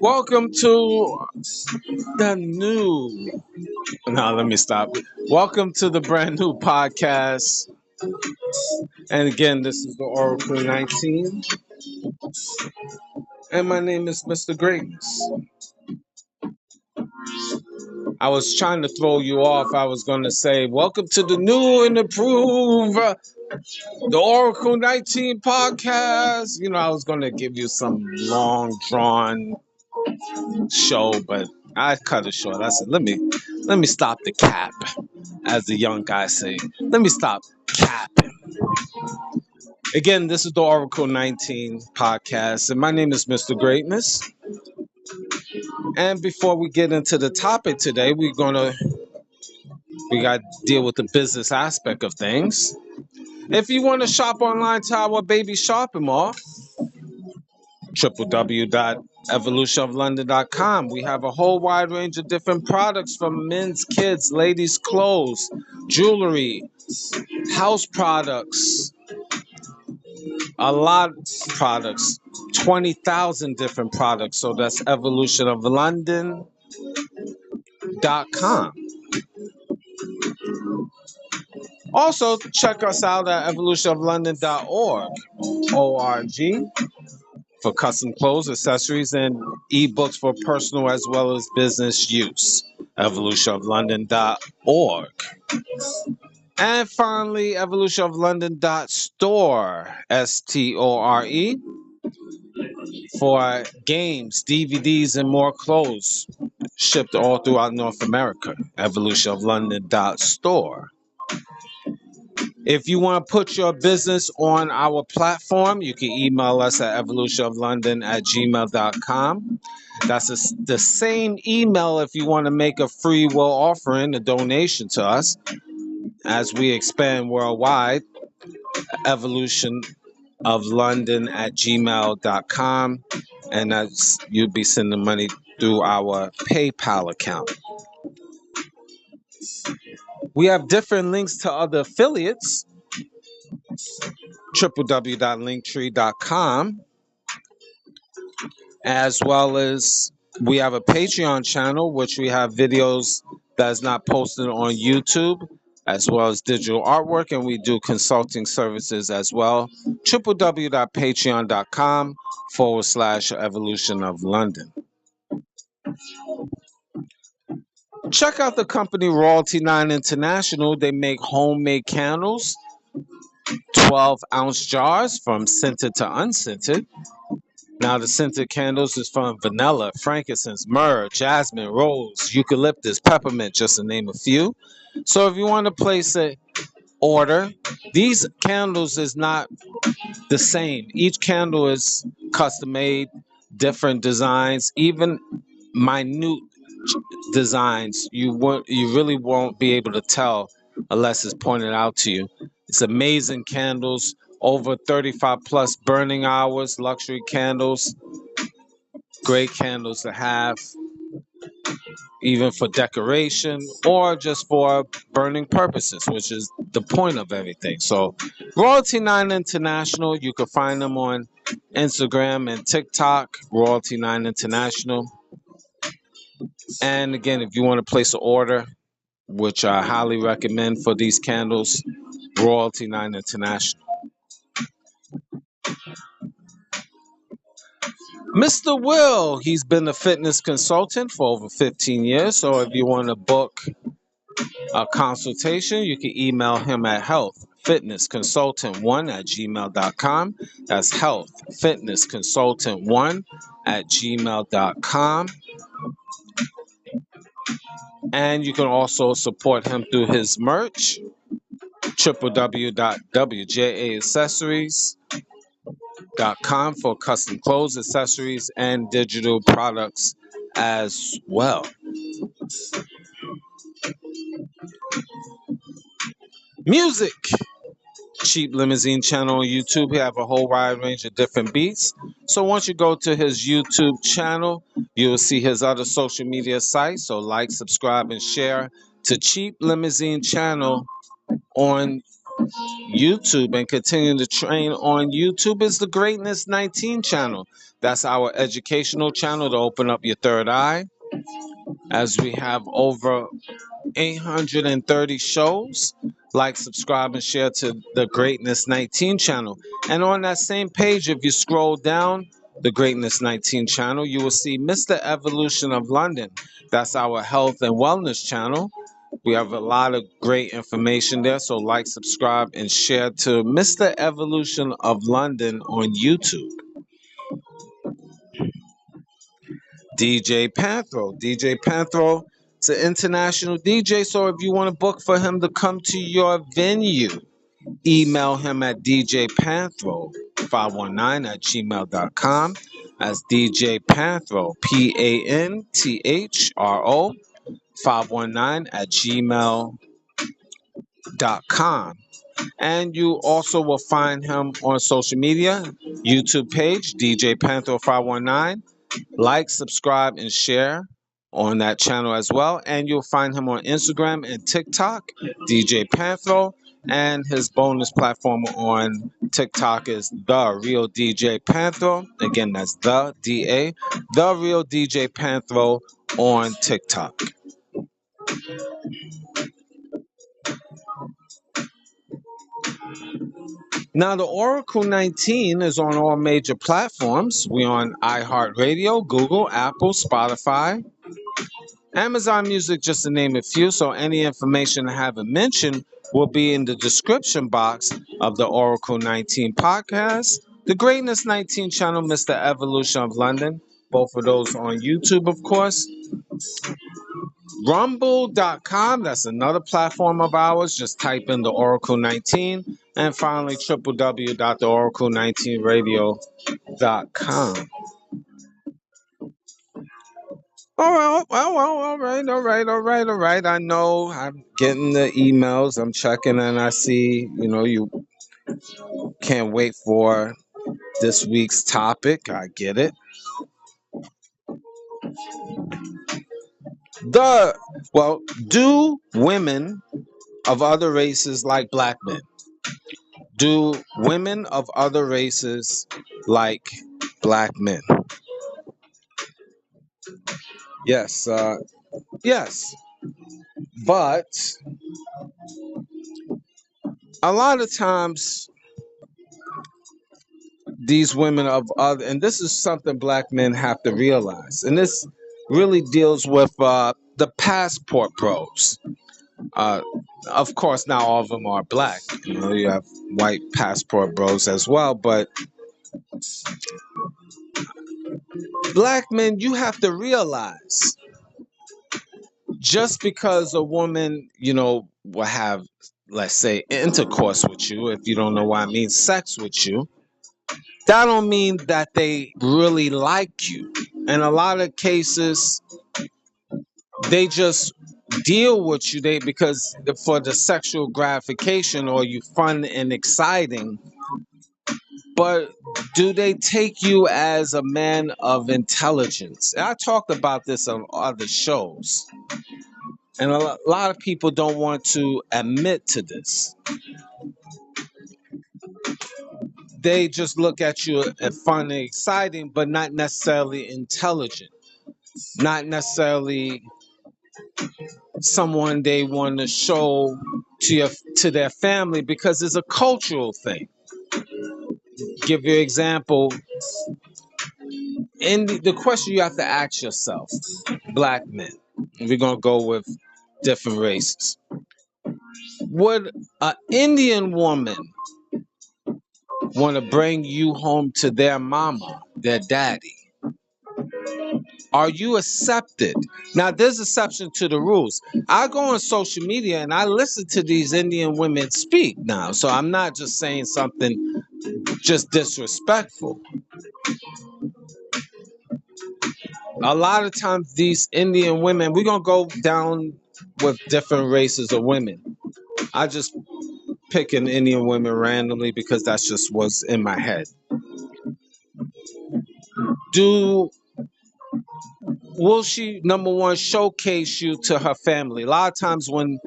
Welcome to the new. No, let me stop. Welcome to the brand new podcast. And again, this is the Oracle 19. And my name is Mr. Greatness. I was trying to throw you off. I was going to say, welcome to the new and improved the Oracle 19 podcast. I was going to give you some long drawn show, but I cut it short. I said, let me stop the cap, as the young guys say. Let me stop capping. Again, this is the Oracle 19 podcast, and my name is Mr. Greatness. And before we get into the topic today, we got to deal with the business aspect of things. If you want to shop online to our baby shopping mall, www.evolutionoflondon.com. We have a whole wide range of different products from men's, kids, ladies' clothes, jewelry, house products, a lot of products, 20,000 different products. So that's evolutionoflondon.com. Also, check us out at evolutionoflondon.org, O-R-G, for custom clothes, accessories, and ebooks for personal as well as business use. Evolutionoflondon.org. And finally, evolutionoflondon.store, S-T-O-R-E, for games, DVDs, and more clothes shipped all throughout North America. Evolutionoflondon.store. If you want to put your business on our platform, you can email us at evolutionoflondon@gmail.com. That's the same email if you want to make a free will offering, a donation to us as we expand worldwide. Evolutionoflondon@gmail.com. And that's you'll be sending money through our PayPal account. We have different links to other affiliates. www.linktree.com, as well as we have a Patreon channel which we have videos that's not posted on YouTube, as well as digital artwork, and we do consulting services as well. www.patreon.com/evolution of London. Check out the company Royalty 9 International. They make homemade candles, 12-ounce jars from scented to unscented. Now, the scented candles is from vanilla, frankincense, myrrh, jasmine, rose, eucalyptus, peppermint, just to name a few. So if you want to place an order, these candles is not the same. Each candle is custom made, different designs, even minute designs. You really won't be able to tell unless it's pointed out to you. It's amazing candles, over 35 plus burning hours, luxury candles, great candles to have, even for decoration or just for burning purposes, which is the point of everything. So Royalty 9 International, you can find them on Instagram and TikTok, Royalty 9 International. And again, if you want to place an order, which I highly recommend for these candles, Royalty 9 International. Mr. Will, he's been a fitness consultant for over 15 years. So if you want to book a consultation, you can email him at healthfitnessconsultant1@gmail.com. That's healthfitnessconsultant1@gmail.com. And you can also support him through his merch, www.wjaaccessories.com, for custom clothes, accessories, and digital products as well. Music. Cheap Limousine channel on YouTube. We have a whole wide range of different beats. So once you go to his YouTube channel, you'll see his other social media sites. So like, subscribe, and share to Cheap Limousine channel on YouTube and continue to train on YouTube is the Greatness 19 channel. That's our educational channel to open up your third eye, as we have over 830 shows. Like, subscribe, and share to the Greatness 19 channel. And on that same page, if you scroll down the Greatness 19 channel, you will see Mr. Evolution of London. That's our health and wellness channel. We have a lot of great information there. So, like, subscribe, and share to Mr. Evolution of London on YouTube. DJ Panthro. DJ Panthro is an international DJ. So if you want to book for him to come to your venue, email him at djpanthro519 at gmail.com. That's DJ Panthro, Panthro 519 at gmail.com. And you also will find him on social media, YouTube page, DJ Panthro 519. Like, subscribe, and share on that channel as well. And you'll find him on Instagram and TikTok, DJ Panthro. And his bonus platform on TikTok is The Real DJ Panthro. Again, that's The D-A, The Real DJ Panthro on TikTok. Now, the Oracle 19 is on all major platforms. We're on iHeartRadio, Google, Apple, Spotify, Amazon Music, just to name a few. So any information I haven't mentioned will be in the description box of the Oracle 19 podcast, the Greatness 19 channel, Mr. Evolution of London. Both of those on YouTube, of course. Rumble.com, that's another platform of ours. Just type in the Oracle 19. And finally, www.theoracle19radio.com. All right. I know I'm getting the emails. I'm checking, and I see, you can't wait for this week's topic. I get it. Do women of other races like black men? Do women of other races like black men? Yes, yes. But a lot of times, these women of other, and this is something black men have to realize, and this really deals with the passport bros. uh, of course, not all of them are black. You have white passport bros as well, but black men, you have to realize, just because a woman, will have, let's say, intercourse with you, if you don't know what I mean, sex with you, that don't mean that they really like you. In a lot of cases, they just deal with you because for the sexual gratification, or you fun and exciting. But do they take you as a man of intelligence? And I talked about this on other shows, and a lot of people don't want to admit to this. They just look at you as fun and exciting, but not necessarily intelligent, not necessarily someone they want to show to their family, because it's a cultural thing. Give you an example. In the question you have to ask yourself, black men, we're gonna go with different races. Would an Indian woman want to bring you home to their mama, their daddy? Are you accepted? Now, there's exception to the rules. I go on social media and I listen to these Indian women speak now. So I'm not just saying something just disrespectful. A lot of times, these Indian women, we're going to go down with different races of women. I just pick an Indian woman randomly because that's just what's in my head. Will she, number one, showcase you to her family? A lot of times when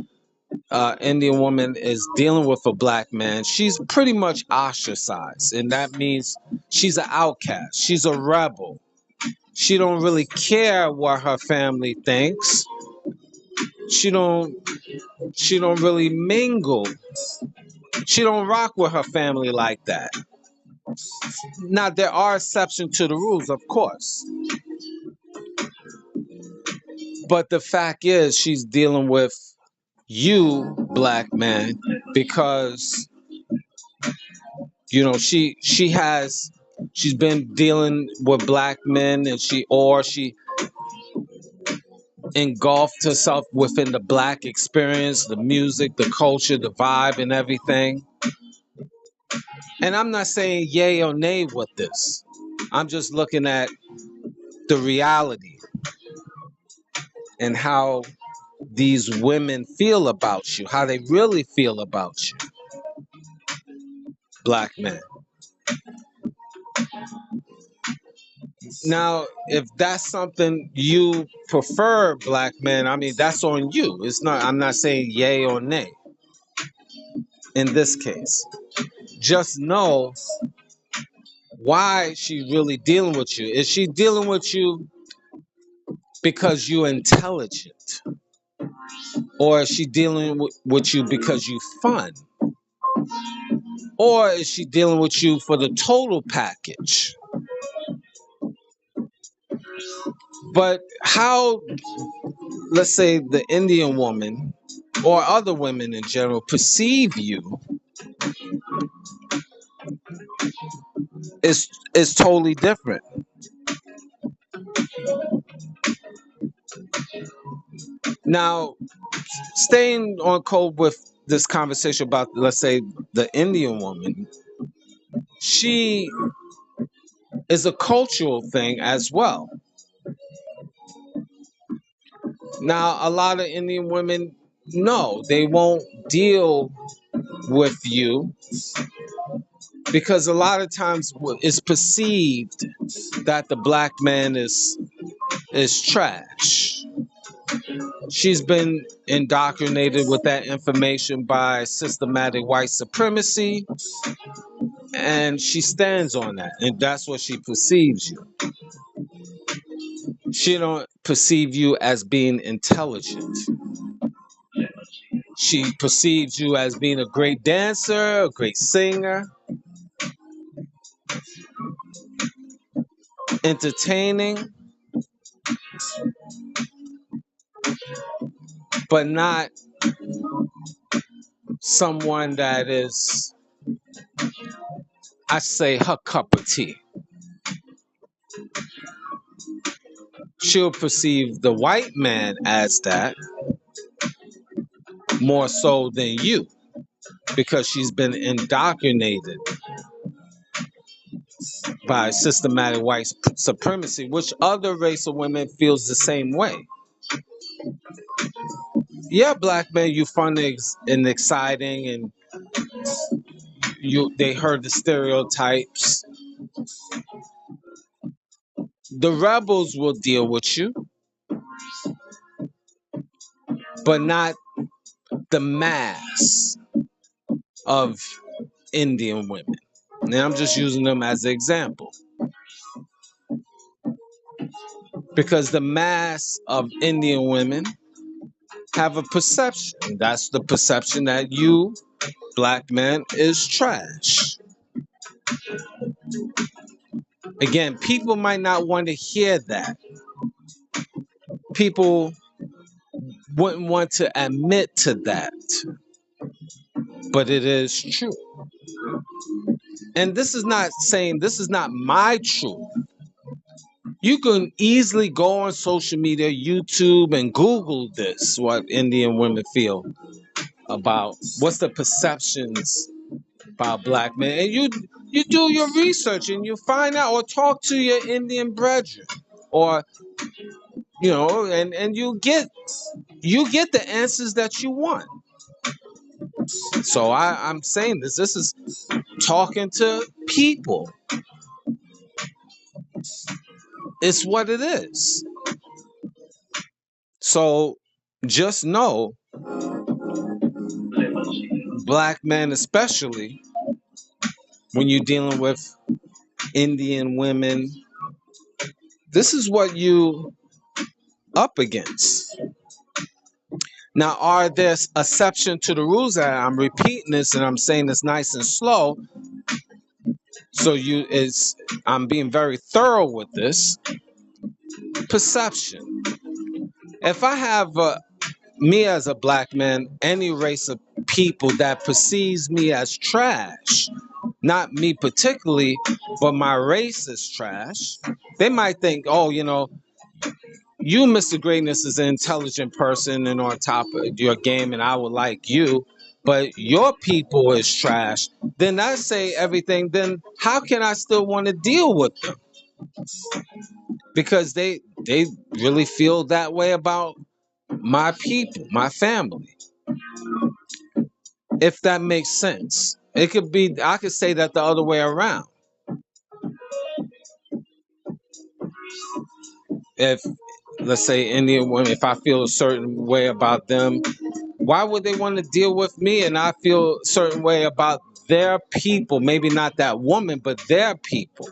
Indian woman is dealing with a black man, she's pretty much ostracized, and that means she's an outcast. She's a rebel. She don't really care what her family thinks. She don't. She don't really mingle. She don't rock with her family like that. Now there are exceptions to the rules, of course, but the fact is she's dealing with you, black man, because she's been dealing with black men, and she engulfed herself within the black experience, the music, the culture, the vibe, and everything. And I'm not saying yay or nay with this. I'm just looking at the reality and how these women feel about you, how they really feel about you, black men. Now, if that's something you prefer, black men, I mean, that's on you. It's not, I'm not saying yay or nay in this case. Just know why she's really dealing with you. Is she dealing with you because you're intelligent? Or is she dealing with you because you fun? Or is she dealing with you for the total package? But how, let's say, the Indian woman or other women in general perceive you is totally different. Now, staying on code with this conversation about, let's say, the Indian woman, she is a cultural thing as well. Now, a lot of Indian women, no, they won't deal with you because a lot of times it's perceived that the black man is trash. She's been indoctrinated with that information by systematic white supremacy, and she stands on that, and that's what she perceives you. She don't perceive you as being intelligent. She perceives you as being a great dancer, a great singer, entertaining, but not someone that is, I say, her cup of tea. She'll perceive the white man as that more so than you because she's been indoctrinated by systematic white supremacy, which other race of women feels the same way. Yeah, black men, you fun and exciting, and they heard the stereotypes. The rebels will deal with you, but not the mass of Indian women. Now I'm just using them as an example because the mass of Indian women have a perception. That's the perception that you, black men, is trash. Again, people might not want to hear that. People wouldn't want to admit to that, but it is true. And this is not saying this is not my truth. You can easily go on social media, YouTube, and Google this, what Indian women feel about what's the perceptions about black men. And you do your research and you find out or talk to your Indian brethren. Or and you get the answers that you want. So I'm saying this is talking to people. It's what it is. So just know black men, especially when you're dealing with Indian women, this is what you up against. Now, are there exception to the rules? That I'm repeating this and I'm saying this nice and slow. So I'm being very thorough with this. Perception. If I have me as a black man, any race of people that perceives me as trash, not me particularly, but my race is trash, they might think, oh, you, Mr. Greatness, is an intelligent person and on top of your game, and I would like you, but your people is trash. Then I say everything. Then how can I still want to deal with them? Because they really feel that way about my people, my family. If that makes sense, it could be. I could say that the other way around. If, let's say, Indian women, if I feel a certain way about them, why would they want to deal with me and I feel a certain way about their people? Maybe not that woman, but their people.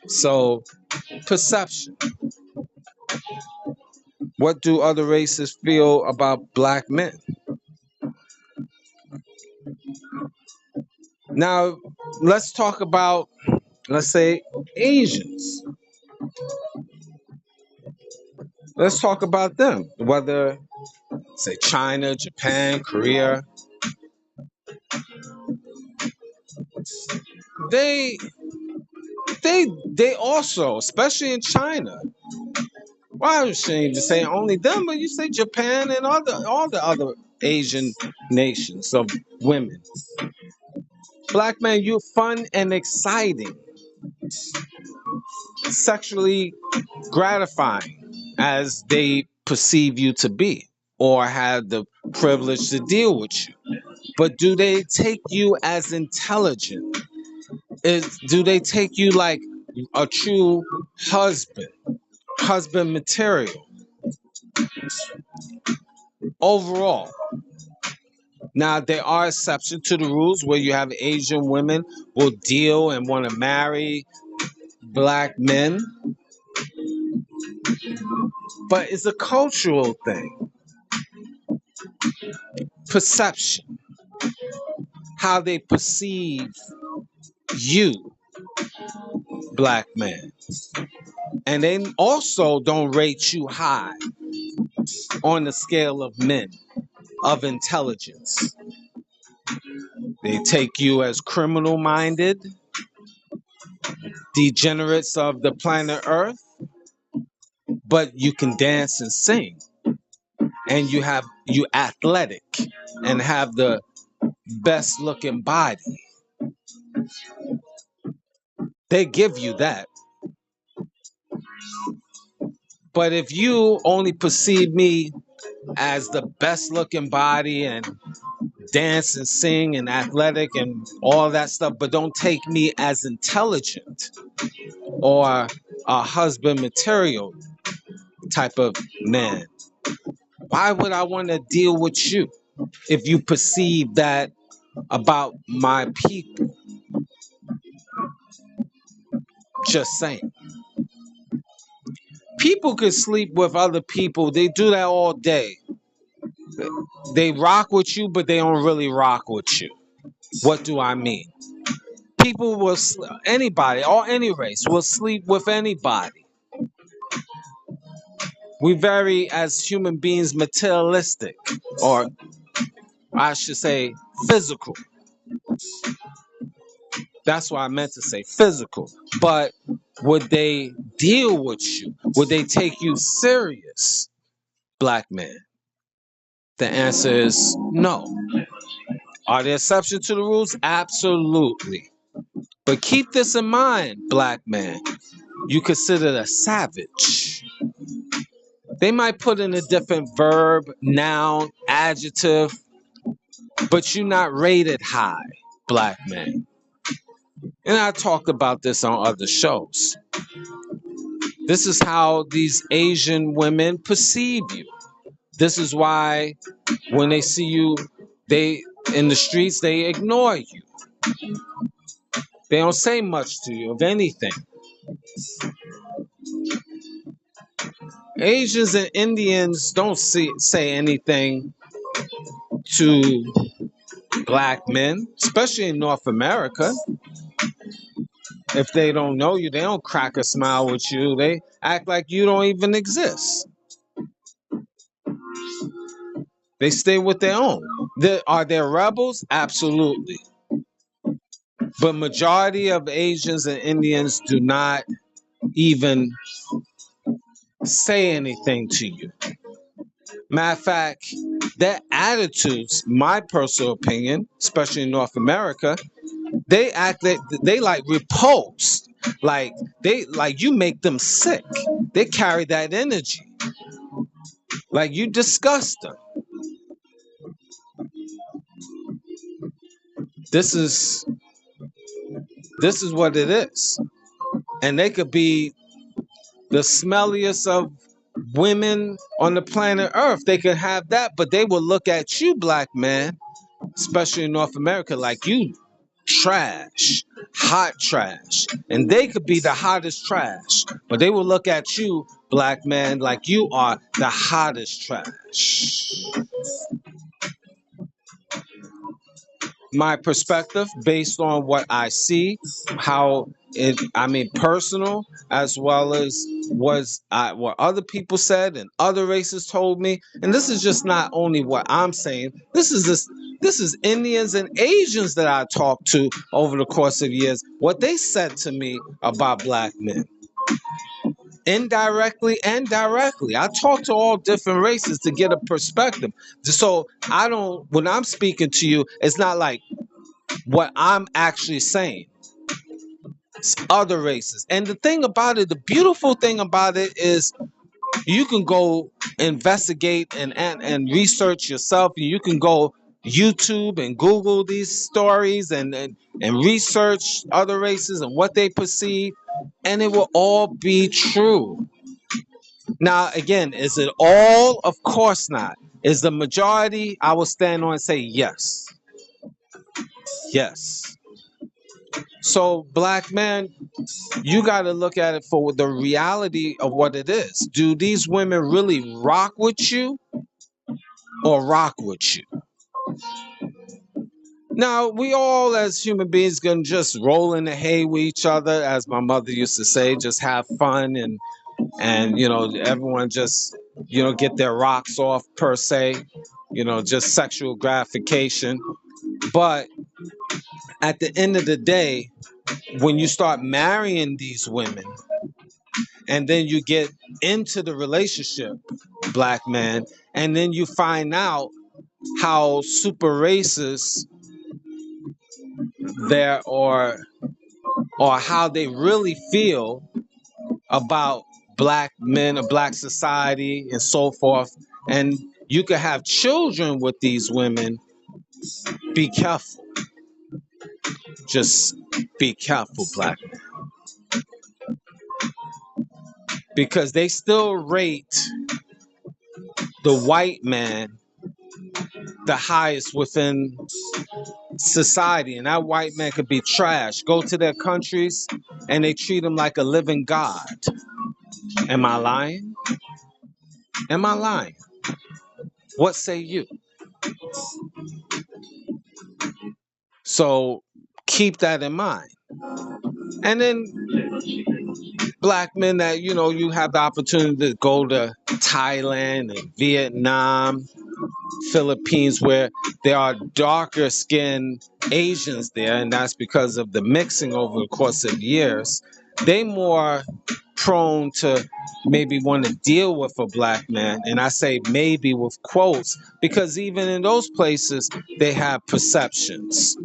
So, perception. What do other races feel about black men? Now, let's talk about, let's say, Asians. Let's talk about them. Whether, say, China, Japan, Korea, they they also, especially in China. Well, I shouldn't even say only them, but you say Japan and all the other Asian nations of women. Black men, you're fun and exciting, sexually gratifying as they perceive you to be, or have the privilege to deal with you. But do they take you as intelligent? Do they take you like a true husband, husband material overall? Now, there are exceptions to the rules where you have Asian women will deal and want to marry black men, but it's a cultural thing. Perception, how they perceive you, black man. And they also don't rate you high on the scale of men of intelligence. They take you as criminal minded, degenerates of the planet Earth, but you can dance and sing and you athletic and have the best looking body. They give you that. But if you only perceive me as the best looking body and dance and sing and athletic and all that stuff, but don't take me as intelligent or a husband material type of man, why would I want to deal with you if you perceive that about my people? Just saying. People could sleep with other people. They do that all day. They rock with you, but they don't really rock with you. What do I mean? People will, anybody or any race will sleep with anybody. We very, as human beings, materialistic, or I should say, physical. That's what I meant to say, physical. But would they deal with you? Would they take you serious, black man? The answer is no. Are there exceptions to the rules? Absolutely. But keep this in mind, black man. You considered a savage. They might put in a different verb, noun, adjective, but you're not rated high, black man. And I talked about this on other shows. This is how these Asian women perceive you. This is why when they see you, they in the streets, they ignore you. They don't say much to you of anything. Asians and Indians don't say anything to black men, especially in North America. If they don't know you, they don't crack a smile with you. They act like you don't even exist. They stay with their own. Are there rebels? Absolutely. But majority of Asians and Indians do not even say anything to you. Matter of fact, their attitudes, my personal opinion, especially in North America, they act that they like repulsed. Like you make them sick. They carry that energy. Like you disgust them. This is what it is. And they could be the smelliest of women on the planet Earth. They could have that, but they will look at you, black man, especially in North America, like you trash, hot trash. And they could be the hottest trash, but they will look at you, black man, like you are the hottest trash. My perspective based on what I see, how it, I mean, personal, as well as what other people said and other races told me. And this is just not only what I'm saying. This is Indians and Asians that I talked to over the course of years. What they said to me about black men, indirectly and directly. I talk to all different races to get a perspective. So I don't. When I'm speaking to you, it's not like what I'm actually saying. It's other races. And the thing about it, the beautiful thing about it is you can go investigate and research yourself. You can go YouTube and Google these stories and research other races and what they perceive, and it will all be true. Now, again, is it all? Of course not. Is the majority? I will stand on and say yes. Yes. So, black man, you got to look at it for the reality of what it is. Do these women really rock with you or rock with you? Now, we all as human beings can just roll in the hay with each other, as my mother used to say, just have fun and everyone just get their rocks off per se, just sexual gratification. But at the end of the day, when you start marrying these women and then you get into the relationship, black man, and then you find out how super racist there or how they really feel about black men or black society and so forth, and you could have children with these women. Be careful. Just be careful, black men, because they still rate the white man the highest within society, and that white man could be trash. Go to their countries and they treat him like a living god. Am I lying? Am I lying? What say you? So keep that in mind. And then black men that you have the opportunity to go to Thailand and Vietnam, Philippines, where there are darker skinned Asians there, and that's because of the mixing over the course of years. They more prone to maybe want to deal with a black man, and I say maybe with quotes, because even in those places they have perceptions.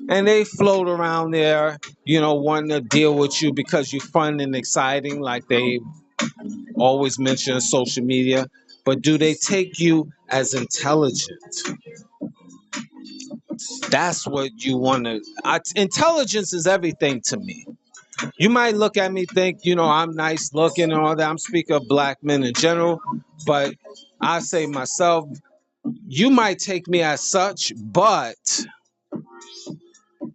And they float around there, wanting to deal with you because you're fun and exciting, like they always mention on social media. But do they take you as intelligent? That's what you want to. Intelligence is everything to me. You might look at me, think, I'm nice looking and all that. I'm speaking of black men in general. But I say myself, you might take me as such, but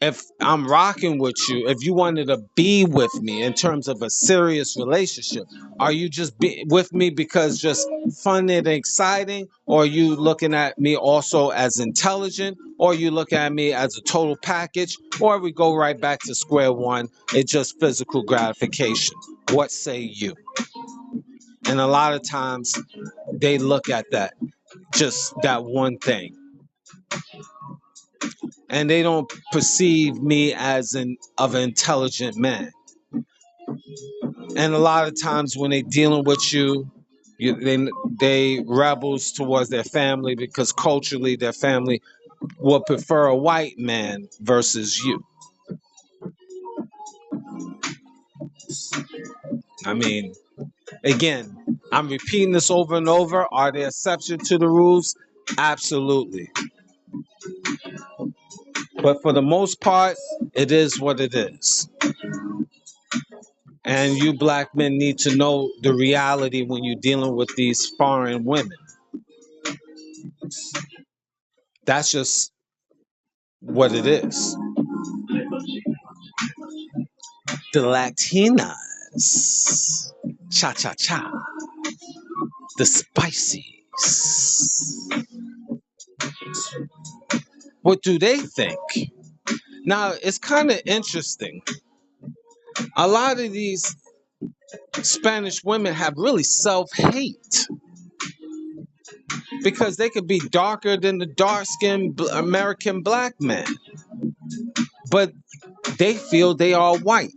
if I'm rocking with you, if you wanted to be with me in terms of a serious relationship, are you just with me because just fun and exciting, or are you looking at me also as intelligent, or you look at me as a total package, or we go right back to square one, it's just physical gratification? What say you? And a lot of times they look at that, just that one thing, and they don't perceive me as an intelligent man. And a lot of times when they dealing with you, they rebels towards their family because culturally their family would prefer a white man versus you. I mean, again, I'm repeating this over and over. Are there exceptions to the rules? Absolutely. But for the most part, it is what it is. And you black men need to know the reality when you're dealing with these foreign women. That's just what it is. The Latinas, cha cha cha, the spices. What do they think? Now, it's kind of interesting. A lot of these Spanish women have really self hate because they could be darker than the dark skinned American black man, but they feel they are white.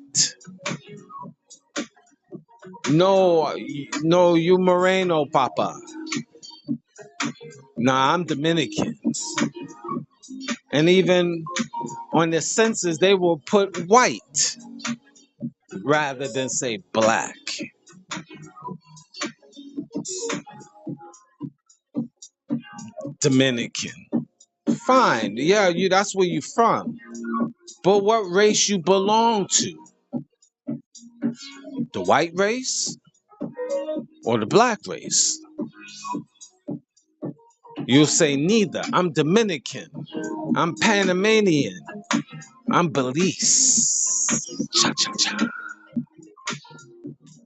No, no, you Moreno, Papa. Nah, I'm Dominican. And even on the census, they will put white rather than say black. Dominican. Fine. Yeah, that's where you from. But what race you belong to? The white race or the black race? You'll say neither. I'm Dominican. I'm Panamanian. I'm Belize. Cha cha cha.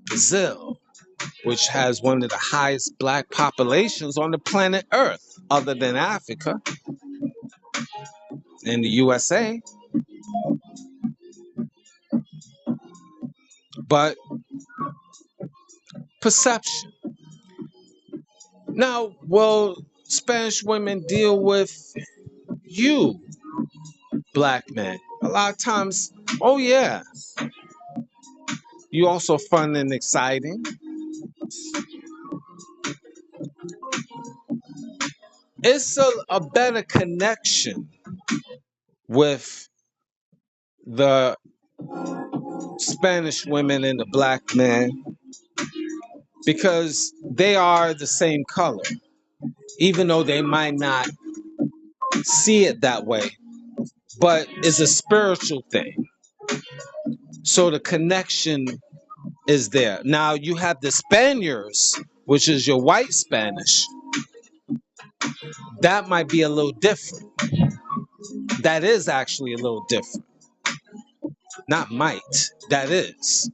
Brazil, which has one of the highest black populations on the planet Earth, other than Africa and the USA. But perception. Now, will Spanish women deal with you, black men? A lot of times, oh yeah, you also fun and exciting. It's a better connection with the Spanish women and the black man because they are the same color, even though they might not see it that way, but it's a spiritual thing. So the connection is there. Now you have the Spaniards, which is your white Spanish. That might be a little different. That is actually a little different. Not might, that is.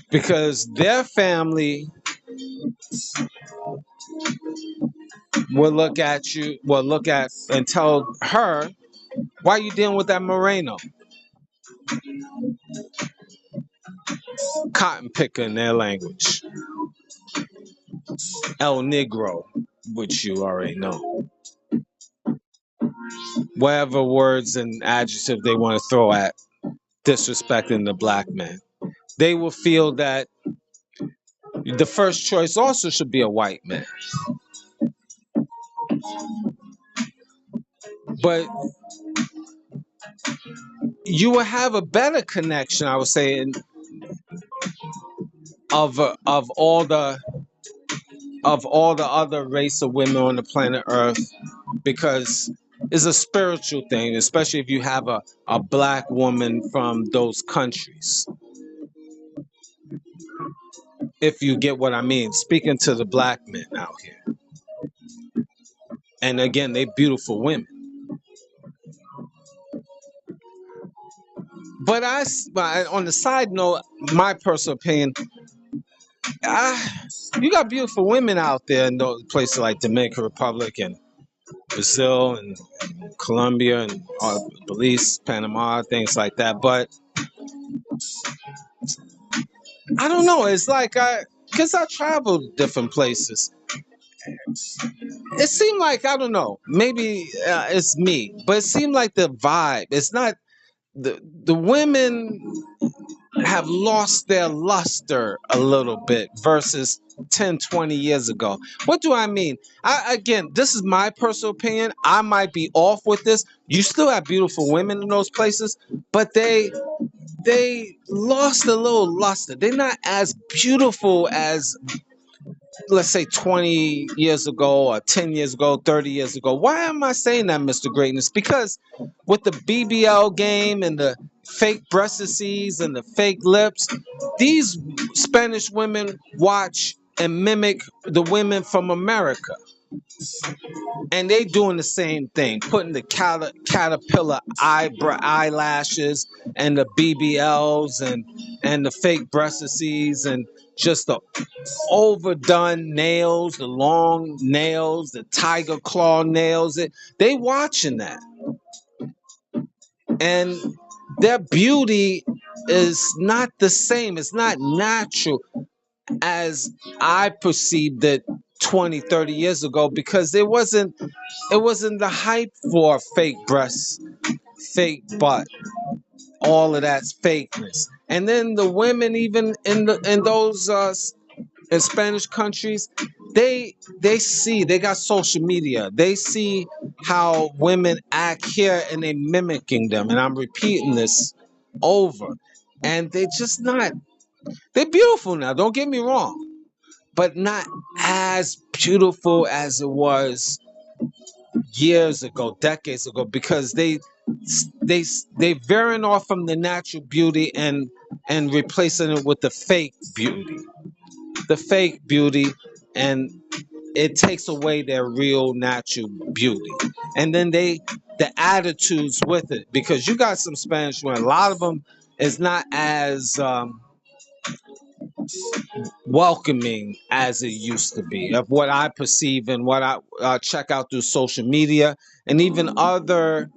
Because their family will look at and tell her, why are you dealing with that Moreno? Cotton picker in their language. El Negro, which you already know. Whatever words and adjectives they want to throw at disrespecting the black man. They will feel that the first choice also should be a white man. But you will have a better connection, I would say, of all the other race of women on the planet Earth, because it's a spiritual thing, especially if you have a black woman from those countries. if you get what I mean. Speaking to the black men out here, and again, they beautiful women. But on the side note, my personal opinion, you got beautiful women out there in those places like Dominican Republic and Brazil and Colombia and Belize, Panama, things like that. But I don't know. It's like because I traveled different places. It seemed like, I don't know. Maybe it's me, but it seemed like the vibe. It's not the women have lost their luster a little bit versus 10, 20 years ago. What do I mean? Again, this is my personal opinion. I might be off with this. You still have beautiful women in those places, but they lost a little luster. They're not as beautiful as, let's say, 20 years ago or 10 years ago, 30 years ago. Why am I saying that, Mr. Greatness? Because with the BBL game and the fake breastises and the fake lips, these Spanish women watch and mimic the women from America. And they doing the same thing, putting the caterpillar eyelashes and the BBLs and the fake breastises and just the overdone nails, the long nails, the tiger claw nails. They watching that, and their beauty is not the same. It's not natural as I perceived it 20, 30 years ago, because it wasn't the hype for fake breasts, fake butt, all of that's fakeness. And then the women, even in those in Spanish countries, they got social media. They see how women act here, and they mimicking them. And I'm repeating this over, and they're beautiful now. Don't get me wrong, but not as beautiful as it was years ago, decades ago, because they veering off from the natural beauty and replacing it with the fake beauty, and it takes away their real natural beauty. And then the attitudes with it, because you got some Spanish women, a lot of them is not as welcoming as it used to be, of what I perceive and what I check out through social media and even other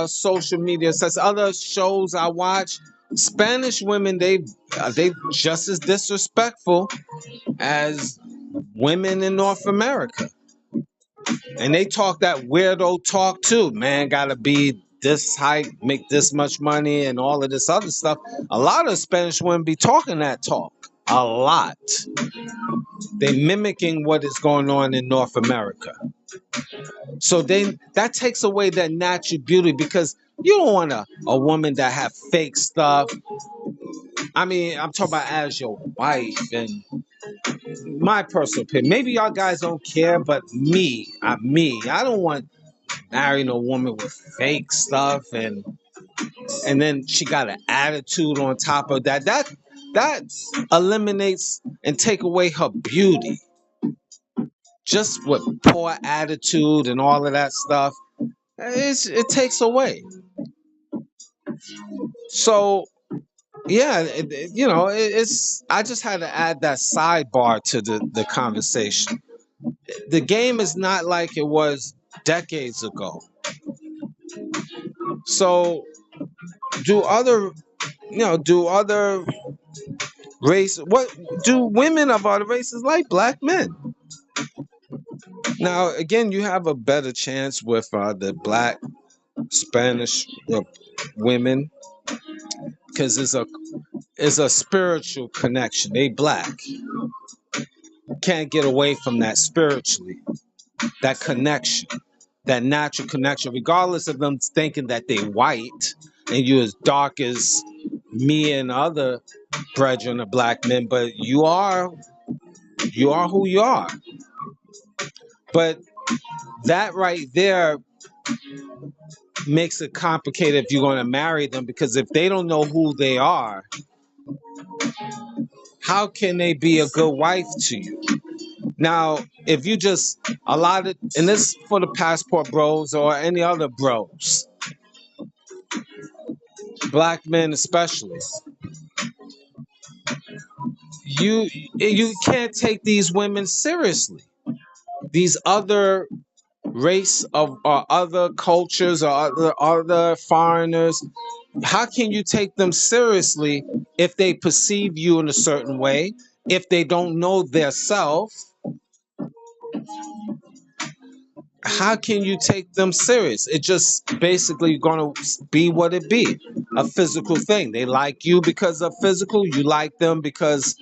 social media such other shows I watch. Spanish women, they just as disrespectful as women in North America. And they talk that weirdo talk too. Man, gotta be this height, make this much money, and all of this other stuff. A lot of Spanish women be talking that talk. A lot. They mimicking what is going on in North America. So that takes away that natural beauty, because you don't want a woman that have fake stuff. I mean, I'm talking about as your wife, and my personal opinion. Maybe y'all guys don't care, but I don't want marrying a woman with fake stuff, and then she got an attitude on top of that. That eliminates and take away her beauty. Just with poor attitude and all of that stuff, it takes away. So yeah, it's. I just had to add that sidebar to the conversation. The game is not like it was decades ago. So do other do other race what do women of other races like black men? Now again, you have a better chance with the black Spanish women, because it's a spiritual connection. They black, can't get away from that spiritually, that connection, that natural connection, regardless of them thinking that they white and you as dark as me and other brethren of black men, but you are who you are. But that right there makes it complicated if you're going to marry them, because if they don't know who they are, how can they be a good wife to you? Now, if you just allow it, and this for the passport bros or any other bros, black men especially, you can't take these women seriously. These other race of or other cultures or other foreigners, how can you take them seriously if they perceive you in a certain way, if they don't know their self? How can you take them serious? It just basically gonna be what it be, a physical thing. They like you because of physical, you like them because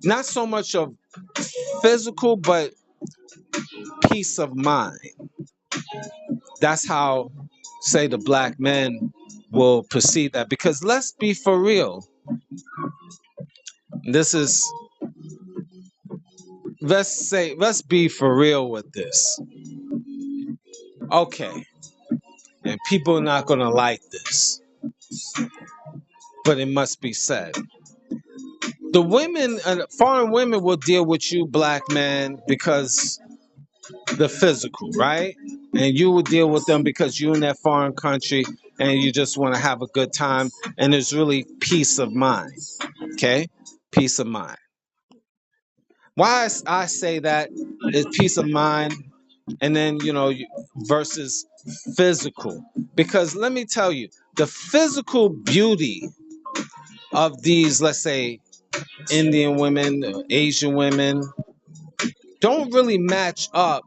not so much of physical but peace of mind. That's how, say, the black men will perceive that. Because let's be for real, this is, let's be for real with this. Okay, and people are not gonna like this, but it must be said. The women, foreign women will deal with you, black man, because the physical, right? And you will deal with them because you're in that foreign country and you just want to have a good time. And there's really peace of mind. Okay? Peace of mind. Why I say that is peace of mind, and then, versus physical. Because let me tell you, the physical beauty of these, let's say, Indian women, Asian women, don't really match up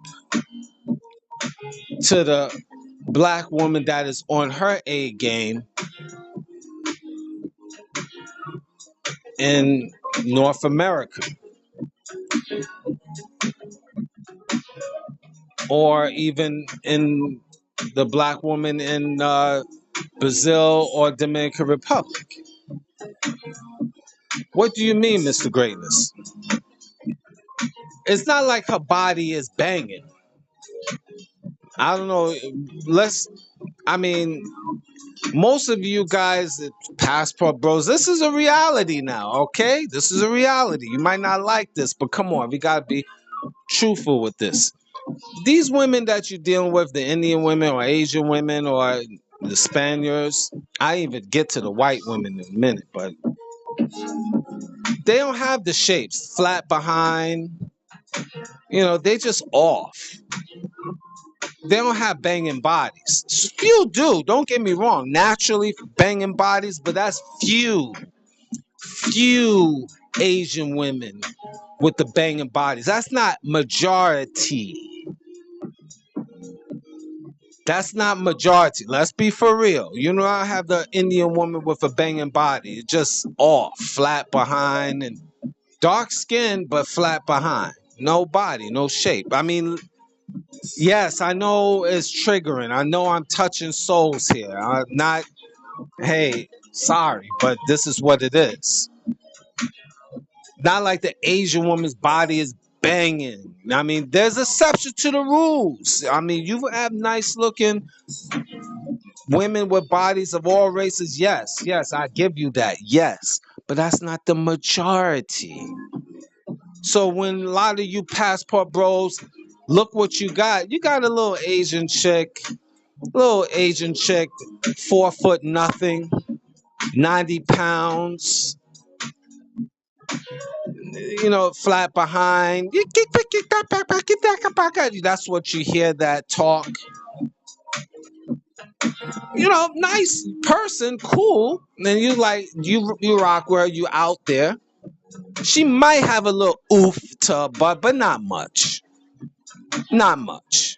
to the black woman that is on her A game in North America, or even in the black woman in Brazil or Dominican Republic. What do you mean, Mr. Greatness? It's not like her body is banging. I don't know. Let's, I mean, most of you guys, passport bros, this is a reality now, okay? This is a reality. You might not like this, but come on, we gotta be truthful with this. These women that you're dealing with, the Indian women or Asian women or the Spaniards, I even get to the white women in a minute, but they don't have the shapes, flat behind, they just off. They don't have banging bodies. Few do, don't get me wrong, naturally banging bodies, but that's few Asian women with the banging bodies. That's not majority. That's not majority. Let's be for real. I have the Indian woman with a banging body. It's just off, flat behind, and dark skin, but flat behind. No body, no shape. I mean, yes, I know it's triggering. I know I'm touching souls here. I'm not, hey, sorry, but this is what it is. Not like the Asian woman's body is banging. I mean, there's exception to the rules. I mean, you have nice looking women with bodies of all races. Yes, yes, I give you that. Yes, but that's not the majority. So when a lot of you passport bros, look what you got. You got a little Asian chick, 4 foot nothing, 90 pounds, flat behind. That's what you hear that talk. Nice person, cool. And then you rock where you out there. She might have a little oof to her butt, but not much. Not much.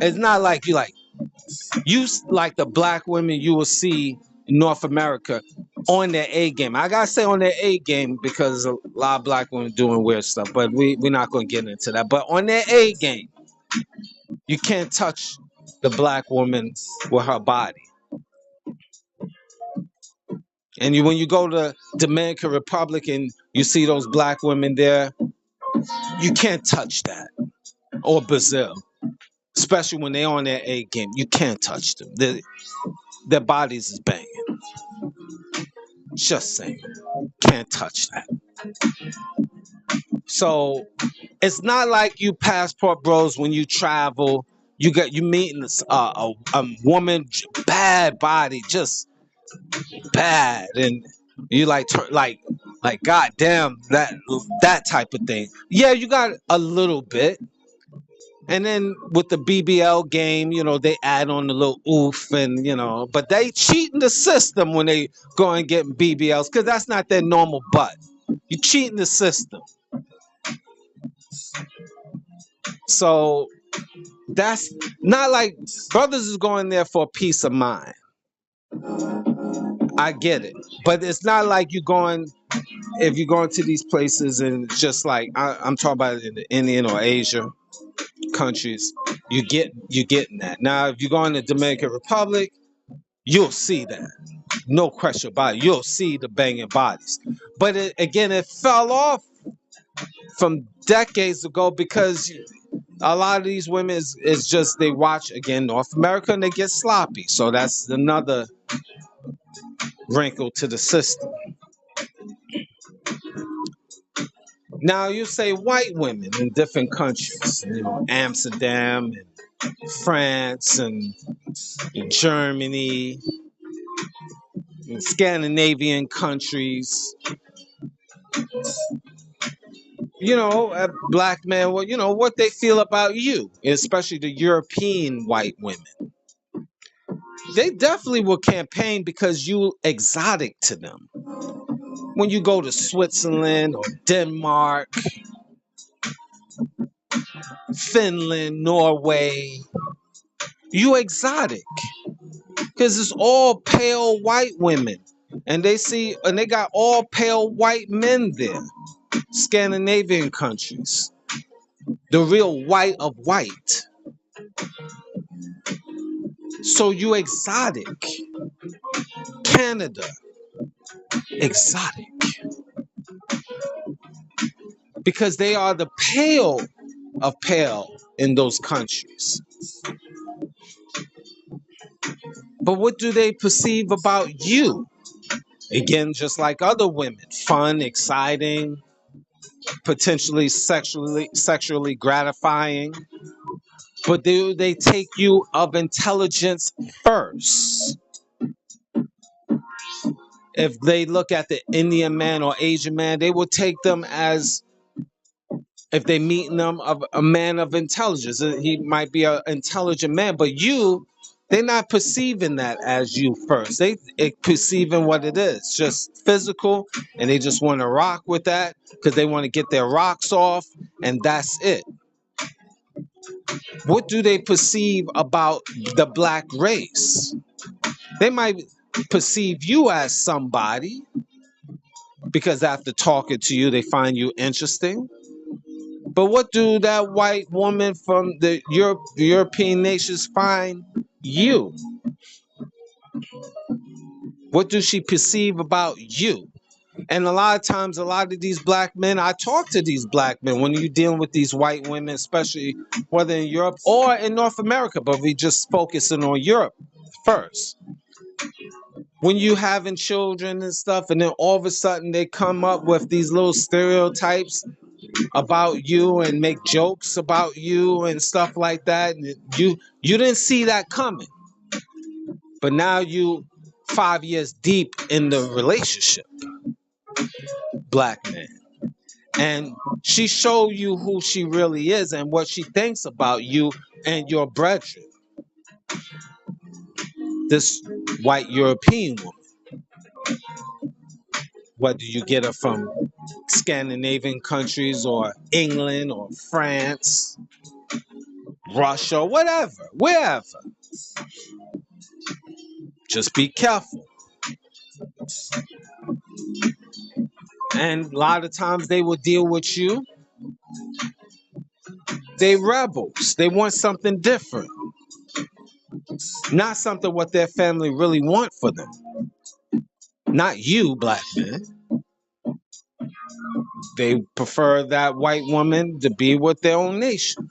It's not like like the black women you will see in North America on their A game. I gotta say on their A game because a lot of black women doing weird stuff, but we're not gonna get into that. But on their A game, you can't touch the black woman with her body. And when you go to Dominican Republic and you see those black women there, you can't touch that. Or Brazil, especially when they're on their A game, you can't touch them. Their bodies is banging. Just saying. Can't touch that. So it's not like you passport bros when you travel. You meeting a woman, bad body, just bad, and you like goddamn that type of thing. Yeah, you got a little bit, and then with the BBL game, they add on the little oof, and but they cheating the system when they go and get BBLs because that's not their normal butt. You cheating the system, so that's not like brothers is going there for peace of mind. I get it, but it's not like you going if you're going to these places and just like I'm talking about in the Indian or Asia countries, you getting that. Now, if you go in the Dominican Republic, you'll see that, no question about it. You'll see the banging bodies, but again, it fell off from decades ago because a lot of these women is just they watch again North America and they get sloppy. So that's another wrinkle to the system. Now you say white women in different countries, Amsterdam and France and Germany and Scandinavian countries. A black man, well, what they feel about you, especially the European white women. They definitely will campaign because you exotic to them. When you go to Switzerland or Denmark, Finland, Norway, you exotic because it's all pale white women, and they got all pale white men there. Scandinavian countries, the real white of white. So you exotic. Canada, exotic because they are the pale of pale in those countries. But what do they perceive about you? Again, just like other women, fun, exciting, potentially sexually gratifying. But do they take you of intelligence first? If they look at the Indian man or Asian man, they will take them as if they meet them of a man of intelligence. He might be an intelligent man, but they're not perceiving that as you first. They perceiving what it is, just physical, and they just want to rock with that because they want to get their rocks off, and that's it. What do they perceive about the black race? They might perceive you as somebody because after talking to you, they find you interesting. But what do that white woman from the European nations find you? What do she perceive about you? And a lot of times, a lot of these black men, I talk to these black men when you're dealing with these white women, especially whether in Europe or in North America, but we just focusing on Europe first. When you having children and stuff, and then all of a sudden they come up with these little stereotypes about you and make jokes about you and stuff like that. And you didn't see that coming, but now you 5 years deep in the relationship, black man, and she showed you who she really is and what she thinks about you and your brethren. This white European woman, whether you get her from Scandinavian countries or England or France, Russia, whatever, wherever. Just be careful. And a lot of times they will deal with you. They rebels. They want something different. Not something what their family really want for them. Not you, black man. They prefer that white woman to be with their own nation.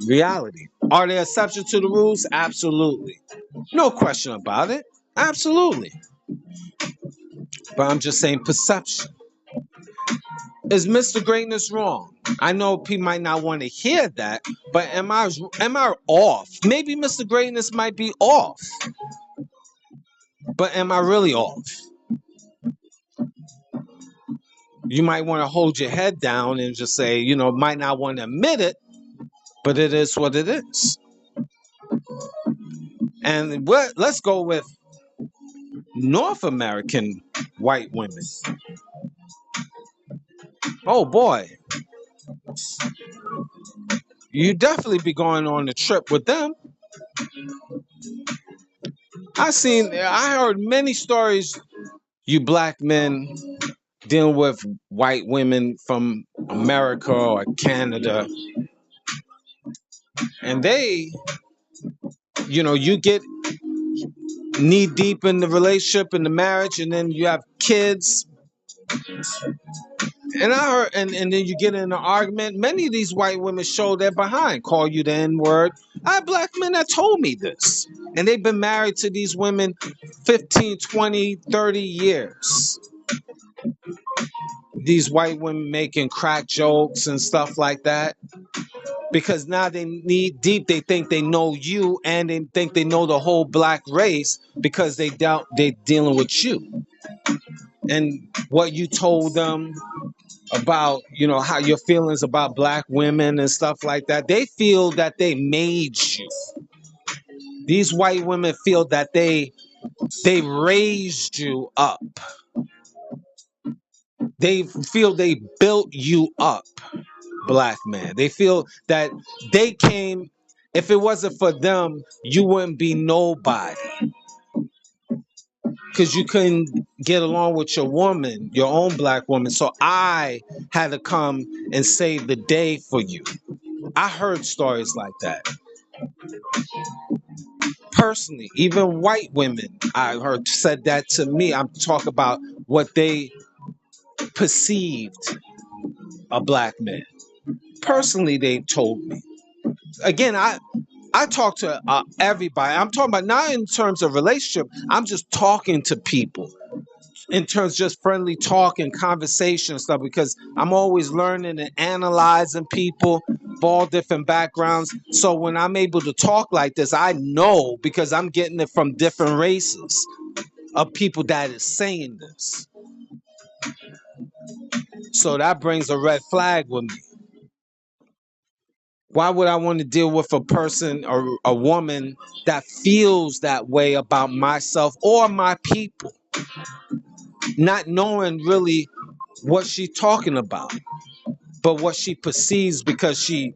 Reality. Are there exceptions to the rules? Absolutely. No question about it. Absolutely. But I'm just saying perception. Is Mr. Greatness wrong? I know people might not want to hear that, but am I off? Maybe Mr. Greatness might be off, but am I really off? You might want to hold your head down and just say, might not want to admit it, but it is what it is. And let's go with North American white women. Oh boy, you definitely be going on a trip with them. I heard many stories. You black men dealing with white women from America or Canada, and you get knee deep in the relationship and the marriage, and then you have kids. And I heard, and then you get in an argument. Many of these white women show their behind, call you the N word. I have black men that told me this, and they've been married to these women 15, 20, 30 years. These white women making crack jokes and stuff like that because now they need deep. They think they know you, and they think they know the whole black race because they doubt they're dealing with you and what you told them about, how your feelings about black women and stuff like that. They feel that they made you. These white women feel that they raised you up. They feel they built you up, black man. They feel that they came. If it wasn't for them, you wouldn't be nobody. Because you couldn't get along with your woman, your own black woman. So I had to come and save the day for you. I heard stories like that. Personally, even white women I heard said that to me. I'm talking about what they perceived a black man. Personally, they told me. Again, I talk to everybody. I'm talking about not in terms of relationship. I'm just talking to people in terms of just friendly talk and conversation and stuff because I'm always learning and analyzing people of all different backgrounds. So when I'm able to talk like this, I know because I'm getting it from different races of people that is saying this. So that brings a red flag with me. Why would I want to deal with a person or a woman that feels that way about myself or my people, not knowing really what she's talking about, but what she perceives because she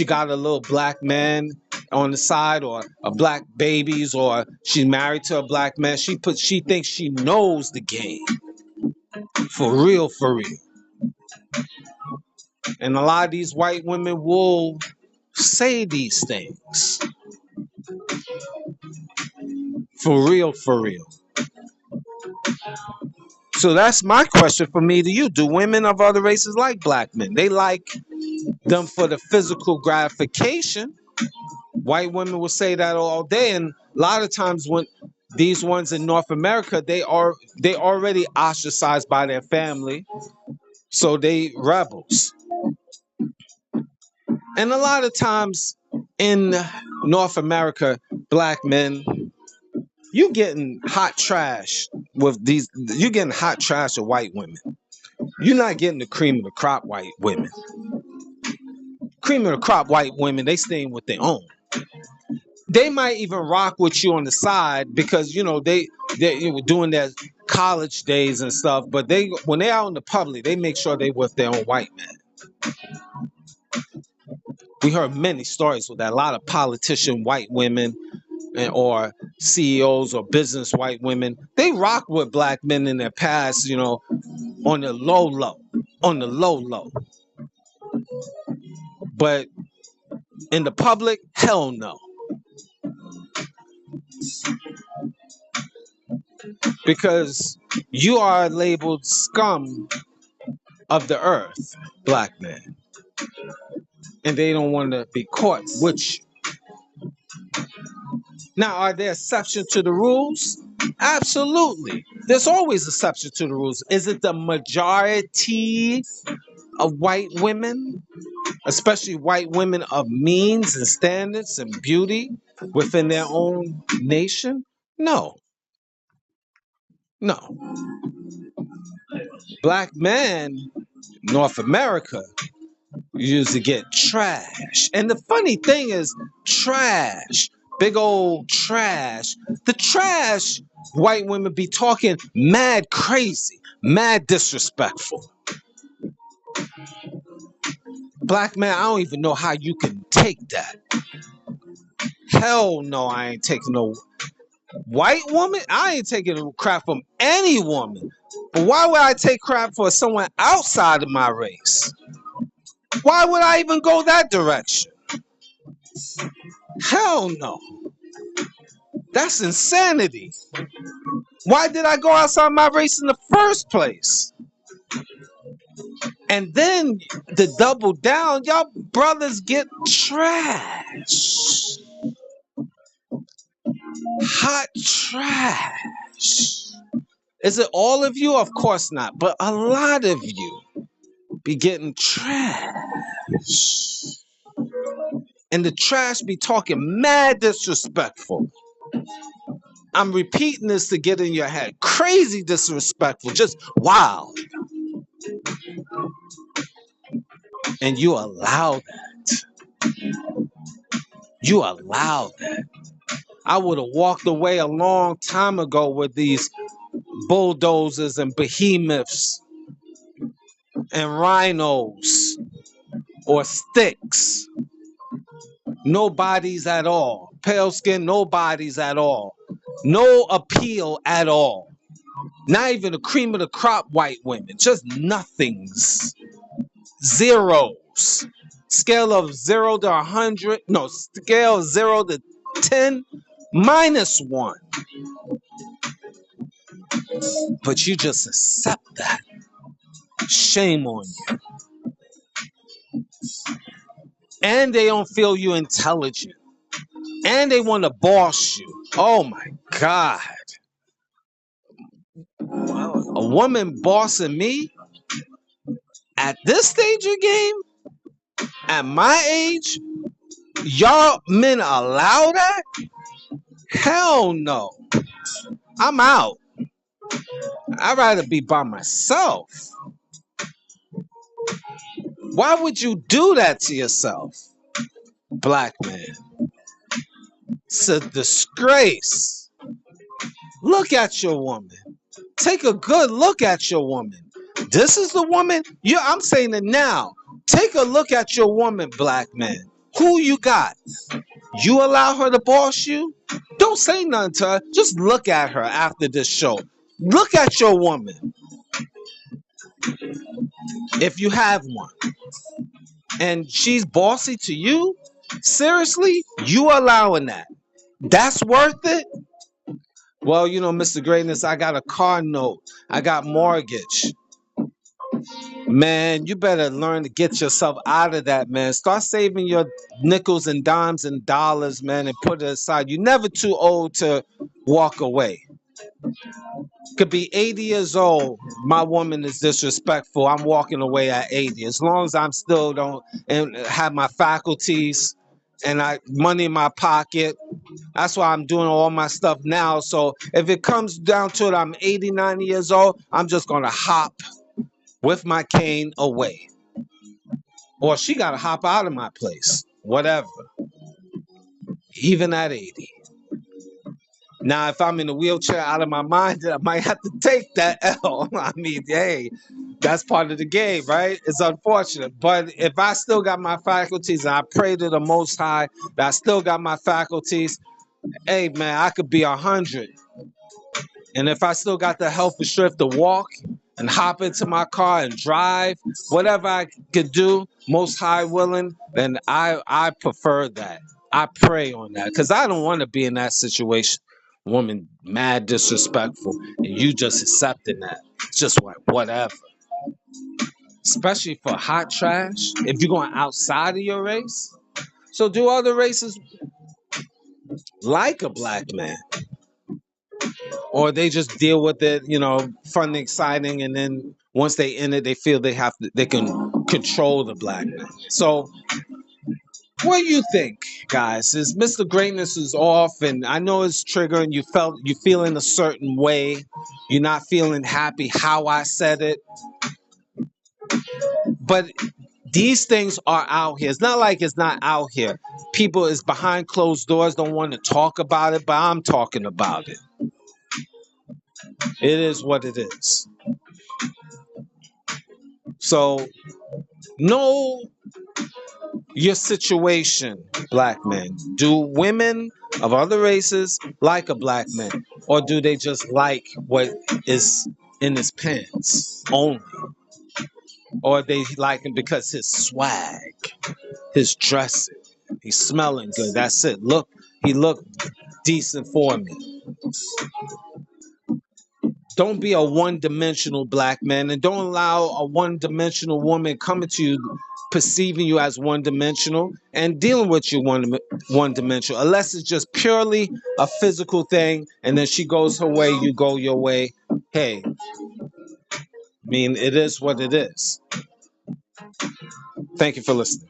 got a little black man on the side or a black babies or she's married to a black man. She thinks she knows the game for real, for real. And a lot of these white women will say these things for real, for real. So that's my question for me to you. Do women of other races like black men? They like them for the physical gratification. White women will say that all day, and a lot of times when these ones in North America, they already ostracized by their family, so they rebels. And a lot of times in North America, black men, you getting hot trash with these. You getting hot trash of white women. You're not getting the cream of the crop white women. Cream of the crop white women, they staying with their own. They might even rock with you on the side because they were doing their college days and stuff. But when they out in the public, they make sure they with their own white man. We heard many stories with that. A lot of politician white women or CEOs or business white women, they rock with black men in their past. On the low low, on the low low. But in the public, hell no. Because you are labeled scum of the earth, black man. And they don't want to be caught with you. Now, are there exceptions to the rules? Absolutely. There's always exception to the rules. Is it the majority of white women, especially white women of means and standards and beauty within their own nation? No, no. Black men, North America, usually get trash. And the funny thing is, trash, big old trash. The trash, white women be talking mad crazy, mad disrespectful. Black man, I don't even know how you can take that. Hell no, I ain't taking no white woman. I ain't taking crap from any woman. But why would I take crap for someone outside of my race? Why would I even go that direction? Hell no. That's insanity. Why did I go outside my race in the first place? And then the double down, y'all brothers get trash. Hot trash. Is it all of you? Of course not. But a lot of you be getting trash. And the trash be talking mad disrespectful. I'm repeating this to get in your head. Crazy disrespectful. Just wild. And you allow that. You allow that. I would have walked away a long time ago with these bulldozers and behemoths and rhinos or sticks. No bodies at all. Pale skin, no bodies at all. No appeal at all. Not even the cream of the crop white women. Just nothings. Zeros. Scale of 0 to 100. No, scale of 0 to 10. -1. But you just accept that. Shame on you. And they don't feel you intelligent. And they want to boss you. Oh my God. A woman bossing me at this stage of the game, at my age, y'all men allow that? Hell no. I'm out. I'd rather be by myself. Why would you do that to yourself, black man? It's a disgrace. Look at your woman. Take a good look at your woman. This is the woman. I'm saying it now. Take a look at your woman, black man. Who you got? You allow her to boss you? Don't say nothing to her. Just look at her after this show. Look at your woman. If you have one. And she's bossy to you? Seriously? You allowing that? That's worth it? Well, you know, Mr. Greatness, I got a car note. I got mortgage. Man, you better learn to get yourself out of that, man. Start saving your nickels and dimes and dollars, man, and put it aside. You're never too old to walk away. Could be 80 years old. My woman is disrespectful. I'm walking away at 80. As long as I'm still don't and have my faculties and I money in my pocket. That's why I'm doing all my stuff now. So if it comes down to it, I'm 80, 90 years old, I'm just gonna hop with my cane away. Or she gotta hop out of my place. Whatever. Even at 80. Now, if I'm in a wheelchair out of my mind, then I might have to take that L. I mean, hey, that's part of the game, right? It's unfortunate. But if I still got my faculties and I pray to the Most High that I still got my faculties, hey, man, I could be 100. And if I still got the health and strength to walk and hop into my car and drive, whatever I could do, Most High willing, then I prefer that. I pray on that because I don't want to be in that situation. Woman, mad disrespectful, and you just accepting that. It's just like whatever. Especially for hot trash, if you're going outside of your race. So do other races like a black man, or they just deal with it, fun and exciting, and then once they in it, they feel they can control the black man. So, what do you think, guys? Is Mr. Greatness is off, and I know it's triggering. You feeling a certain way. You're not feeling happy how I said it, but these things are out here. It's not like it's not out here. People is behind closed doors, don't want to talk about it, but I'm talking about it. It is what it is. So know your situation, black men. Do women of other races like a black man, or do they just like what is in his pants only? Or they like him because his swag, his dressing, he's smelling good. That's it. Look, he looked decent for me. Don't be a one-dimensional black man, and don't allow a one-dimensional woman coming to you, perceiving you as one-dimensional and dealing with you one-dimensional, unless it's just purely a physical thing, and then she goes her way, you go your way. Hey, I mean, it is what it is. Thank you for listening.